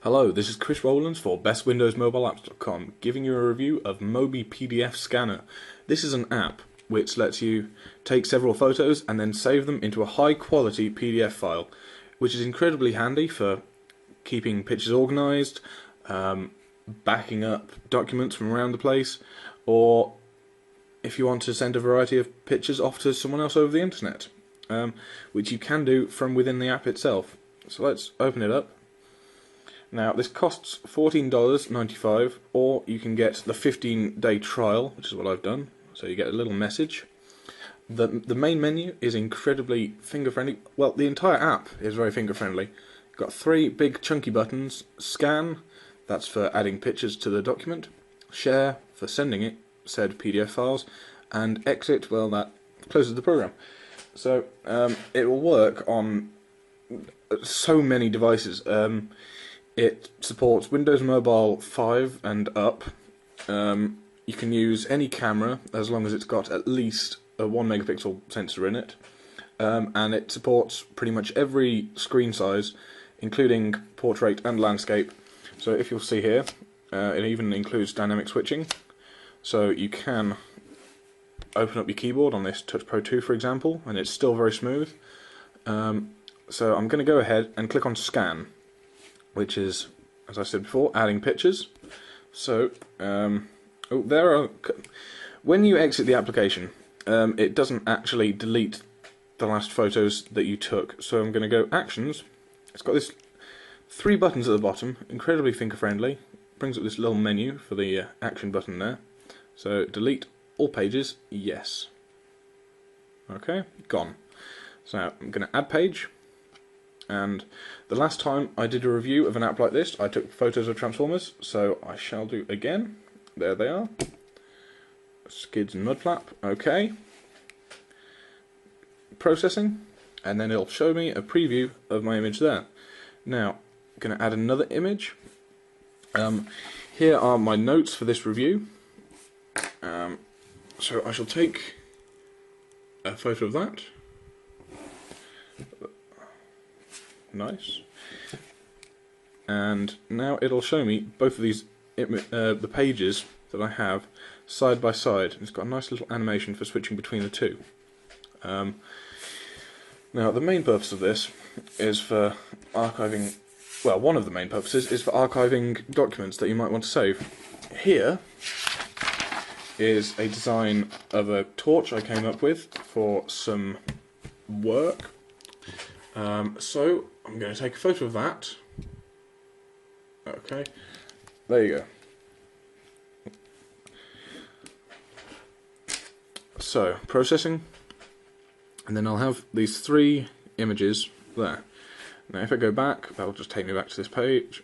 Hello, this is Chris Rowlands for BestWindowsMobileApps.com, giving you a review of MobiPDFScanner. This is an app which lets you take several photos and then save them into a high-quality PDF file, which is incredibly handy for keeping pictures organised, backing up documents from around the place, or if you want to send a variety of pictures off to someone else over the internet, which you can do from within the app itself. So let's open it up. Now this costs $14.95, or you can get the 15-day trial, which is what I've done. So you get a little message. The main menu is incredibly finger-friendly. Well, the entire app is very finger-friendly. You've got three big chunky buttons: scan, that's for adding pictures to the document; share, for sending it, said PDF files; and exit, well, that closes the program. So it will work on so many devices. It supports Windows Mobile 5 and up. You can use any camera as long as it's got at least a 1 megapixel sensor in it, and it supports pretty much every screen size, including portrait and landscape. So if you'll see here, it even includes dynamic switching, so you can open up your keyboard on this Touch Pro 2, for example, and it's still very smooth. So I'm going to go ahead and click on Scan, which is, as I said before, adding pictures. So, when you exit the application, it doesn't actually delete the last photos that you took. So I'm going to go Actions. It's got this three buttons at the bottom, incredibly finger-friendly. Brings up this little menu for the action button there. So delete all pages, yes. Okay, gone. So I'm going to add page. And the last time I did a review of an app like this, I took photos of Transformers, so I shall do again. There they are. Skids and Mudflap. Okay. Processing, and then it'll show me a preview of my image there. Now, I'm going to add another image. Here are my notes for this review. So I shall take a photo of that. Nice. And now it'll show me both of these the pages that I have side by side. It's got a nice little animation for switching between the two. Now the main purpose of this is for archiving. Well, one of the main purposes is for archiving documents that you might want to save. Here is a design of a torch I came up with for some work. So I'm going to take a photo of that. Okay, there you go. So, processing, and then I'll have these three images there. Now if I go back, that'll just take me back to this page,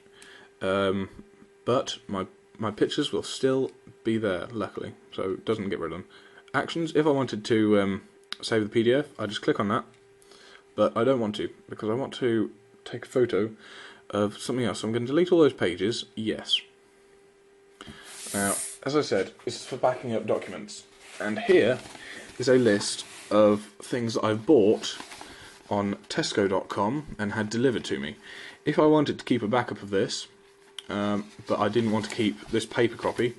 but my pictures will still be there, luckily, so it doesn't get rid of them. Actions, if I wanted to save the PDF, I just click on that. But I don't want to, because I want to take a photo of something else. So I'm going to delete all those pages, yes. Now, as I said, this is for backing up documents. And here is a list of things that I've bought on Tesco.com and had delivered to me. If I wanted to keep a backup of this, but I didn't want to keep this paper copy,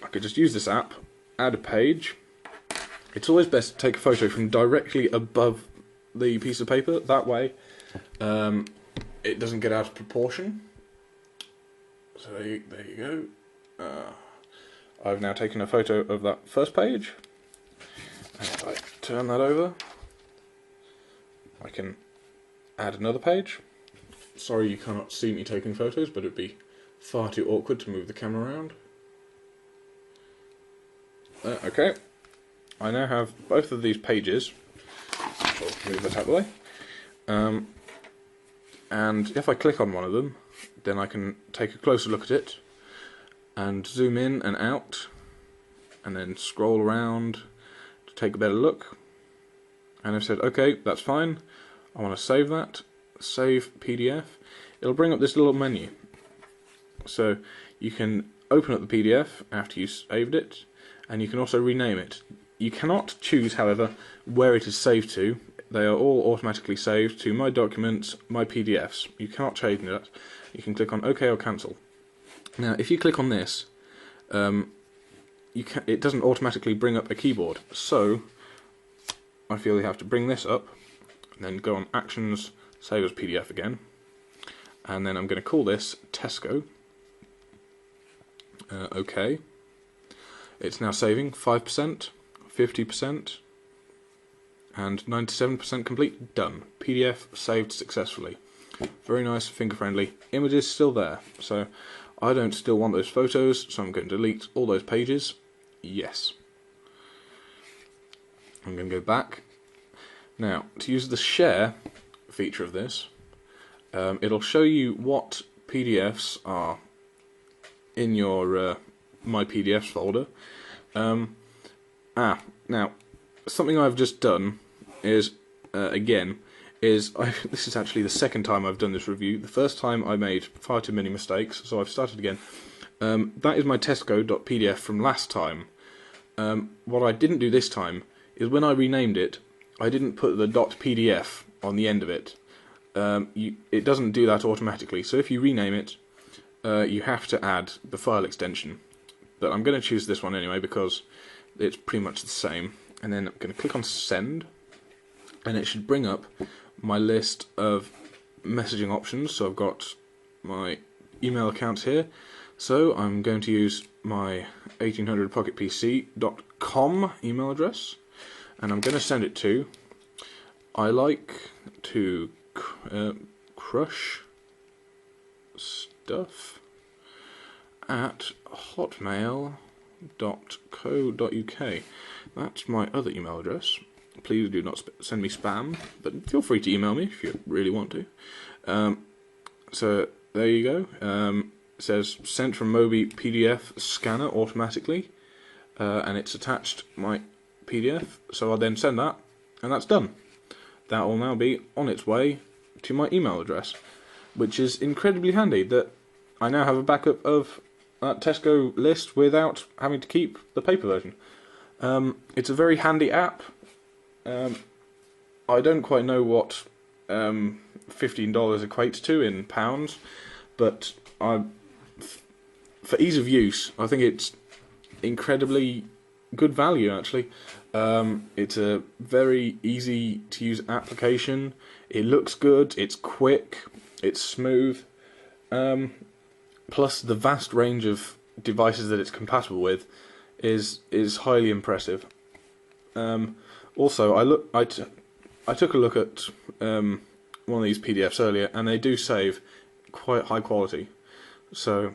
I could just use this app, add a page. It's always best to take a photo from directly above the piece of paper, that way it doesn't get out of proportion. So there you go. I've now taken a photo of that first page, and if I turn that over, I can add another page. Sorry you cannot see me taking photos, but it'd be far too awkward to move the camera around. Okay, I now have both of these pages. I'll move that out of the way. And if I click on one of them, then I can take a closer look at it and zoom in and out, and then scroll around to take a better look. And I've said, okay, that's fine. I want to save that. Save PDF. It'll bring up this little menu. So you can open up the PDF after you saved it, and you can also rename it. You cannot choose, however, where it is saved to. They are all automatically saved to My Documents, My PDFs. You cannot change that. you can click on OK or Cancel. Now, if you click on this, it doesn't automatically bring up a keyboard, so I feel you have to bring this up, and then go on Actions, Save as PDF again, and then I'm going to call this Tesco. OK. It's now saving 5%, 50%, and 97% complete. Done. PDF saved successfully. Very nice, finger friendly. Image is still there, so I don't still want those photos, so I'm going to delete all those pages. Yes. I'm going to go back. Now, to use the share feature of this, it'll show you what PDFs are in your My PDFs folder. Now, something I've just done is, this is actually the second time I've done this review. The first time I made far too many mistakes, so I've started again. That is my Tesco.pdf from last time. What I didn't do this time is when I renamed it, I didn't put the .pdf on the end of it. It doesn't do that automatically, so if you rename it, you have to add the file extension. But I'm going to choose this one anyway because it's pretty much the same. And then I'm going to click on Send, and it should bring up my list of messaging options. So I've got my email accounts here. So I'm going to use my 1800pocketpc.com email address, and I'm going to send it to I like to crush stuff at hotmail.co.uk. That's my other email address. Please do not send me spam, but feel free to email me if you really want to. So there you go. It says sent from MobiPDFScanner automatically, and it's attached my PDF. So I'll then send that, and that's done. That will now be on its way to my email address, which is incredibly handy that I now have a backup of that Tesco list without having to keep the paper version. It's a very handy app. I don't quite know what $15 equates to in pounds, but for ease of use, I think it's incredibly good value actually. It's a very easy to use application. It looks good, it's quick, it's smooth. Plus the vast range of devices that it's compatible with is highly impressive. Also, I took a look at one of these PDFs earlier, and they do save quite high quality. So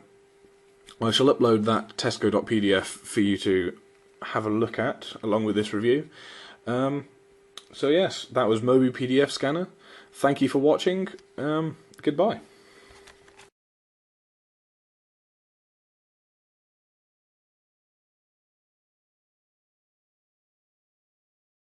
I shall upload that Tesco.pdf for you to have a look at along with this review. So yes, that was MobiPDFScanner. Thank you for watching. Goodbye.